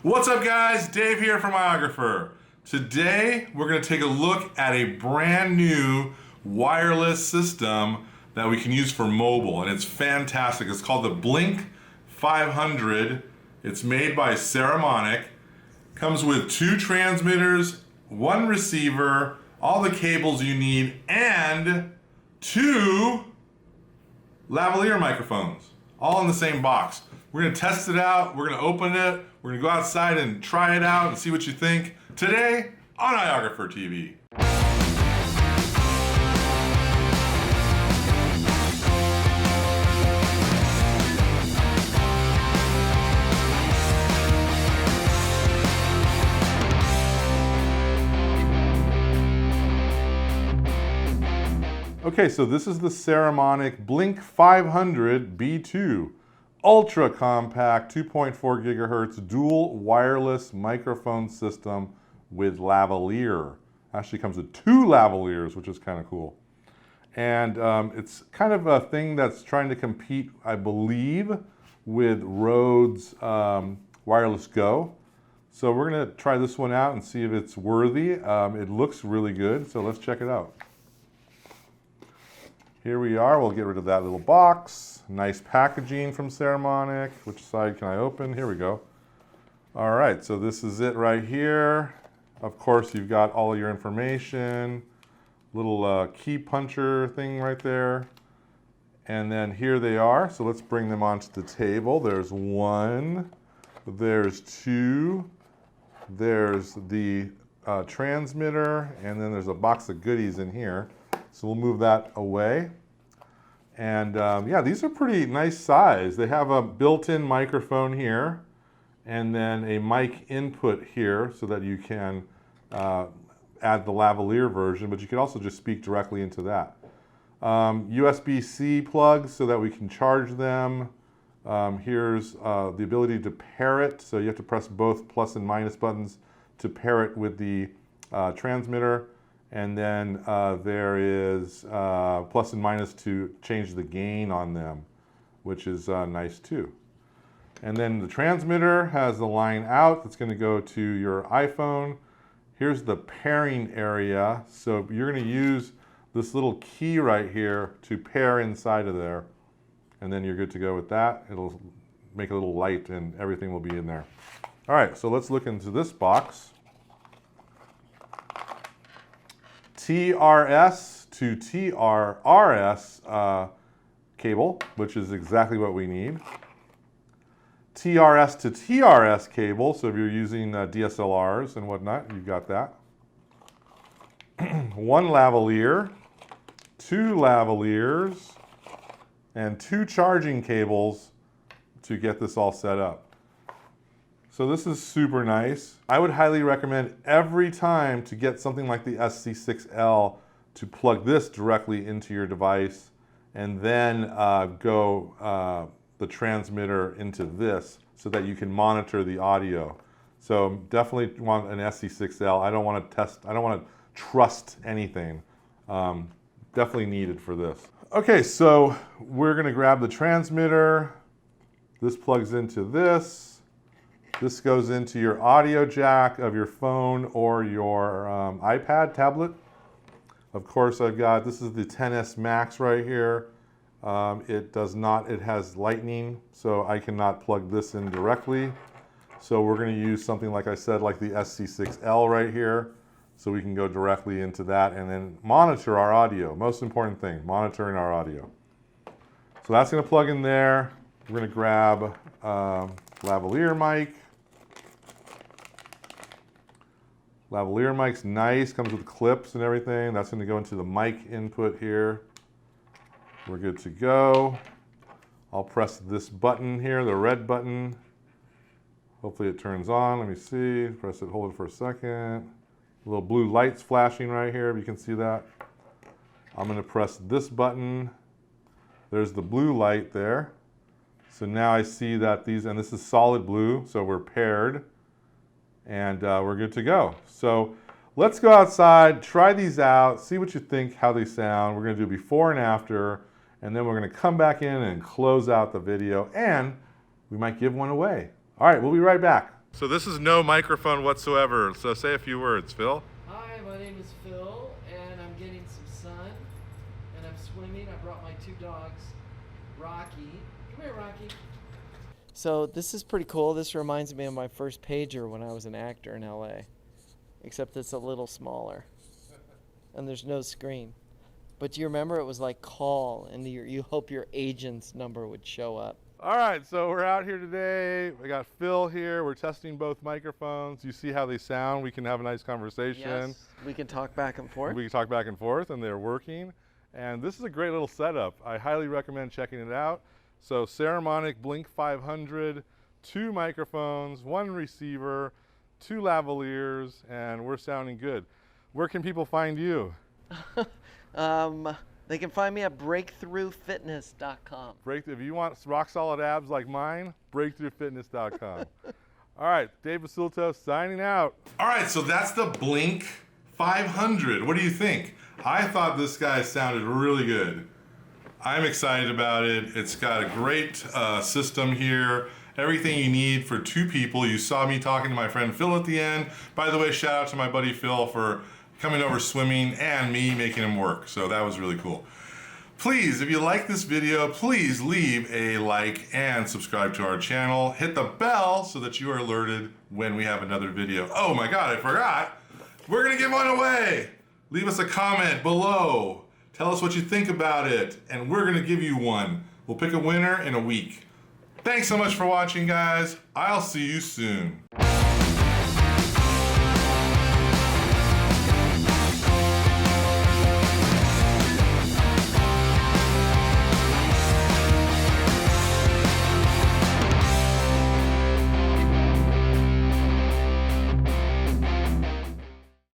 What's up guys, Dave here from Iographer. Today we're going to take a look at a brand new wireless system that we can use for mobile, and it's fantastic. It's called the Blink 500. It's made by Saramonic. Comes with 2 transmitters, 1 receiver, all the cables you need, and 2 lavalier microphones, all in the same box. We're going to test it out, we're going to open it, we're going to go outside and try it out and see what you think today on Iographer TV. Okay, so this is the Saramonic Blink 500 B2. Ultra compact 2.4 gigahertz dual wireless microphone system with lavalier. Actually comes with 2 lavaliers, which is kind of cool. And it's kind of a thing that's trying to compete, I believe, with Rode's Wireless Go. So we're going to try this one out and see if it's worthy. It looks really good, so let's check it out. Here we are, we'll get rid of that little box. Nice packaging from Saramonic. Which side can I open? Here we go. All right, so this is it right here. Of course, you've got all your information. Little key puncher thing right there. And then here they are. So let's bring them onto the table. There's 1, there's 2, there's the transmitter, and then there's a box of goodies in here. So we'll move that away. And yeah, these are pretty nice size. They have a built-in microphone here and then a mic input here so that you can add the lavalier version, but you can also just speak directly into that. USB-C plugs so that we can charge them. Here's the ability to pair it. So you have to press both plus and minus buttons to pair it with the transmitter. And then there is plus and minus to change the gain on them, which is nice too. And then the transmitter has the line out that's going to go to your iPhone. Here's the pairing area. So you're going to use this little key right here to pair inside of there. And then you're good to go with that. It'll make a little light and everything will be in there. All right, so let's look into this box. TRRS to TRRS cable, which is exactly what we need. TRRS to TRRS cable, so if you're using DSLRs and whatnot, you've got that. 1 lavalier, 2 lavaliers, and 2 charging cables to get this all set up. So this is super nice. I would highly recommend every time to get something like the SC6L to plug this directly into your device and then go the transmitter into this so that you can monitor the audio. So definitely want an SC6L. I don't want to trust anything. Definitely needed for this. Okay, so we're gonna grab the transmitter. This plugs into this. This goes into your audio jack of your phone or your iPad tablet. Of course, this is the XS Max right here. It has lightning, so I cannot plug this in directly. So we're going to use something, like I said, like the SC6L right here. So we can go directly into that and then monitor our audio. Most important thing, monitoring our audio. So that's going to plug in there. We're going to grab lavalier mic. Lavalier mic's nice, comes with clips and everything. That's going to go into the mic input here. We're good to go. I'll press this button here, the red button. Hopefully it turns on. Let me see. Press it, hold it for a second. Little blue lights flashing right here, if you can see that. I'm going to press this button. There's the blue light there. So now I see that and this is solid blue, so we're paired. And we're good to go. So let's go outside, try these out, see what you think, how they sound. We're going to do before and after, and then we're going to come back in and close out the video, and we might give one away. All right, we'll be right back. So this is no microphone whatsoever. So say a few words, Phil. Hi, my name is Phil, and I'm getting some sun, and I'm swimming. I brought my 2 dogs, Rocky. Come here, Rocky. So this is pretty cool. This reminds me of my first pager when I was an actor in LA, except it's a little smaller, and there's no screen. But do you remember it was like call, and you hope your agent's number would show up. All right, so we're out here today. We got Phil here. We're testing both microphones. You see how they sound. We can have a nice conversation. Yes, we can talk back and forth. We can talk back and forth, and they're working. And this is a great little setup. I highly recommend checking it out. So Saramonic Blink 500, 2 microphones, 1 receiver, 2 lavaliers, and we're sounding good. Where can people find you? They can find me at breakthroughfitness.com. If you want rock solid abs like mine, breakthroughfitness.com. All right, Dave Basulto signing out. All right, so that's the Blink 500. What do you think? I thought this guy sounded really good. I'm excited about it. It's got a great system here. Everything you need for 2 people. You saw me talking to my friend Phil at the end. By the way, shout out to my buddy Phil for coming over swimming and me making him work. So that was really cool. Please, if you like this video, please leave a like and subscribe to our channel. Hit the bell so that you are alerted when we have another video. Oh my God, I forgot. We're gonna give one away. Leave us a comment below. Tell us what you think about it, and we're gonna give you one. We'll pick a winner in a week. Thanks so much for watching, guys. I'll see you soon.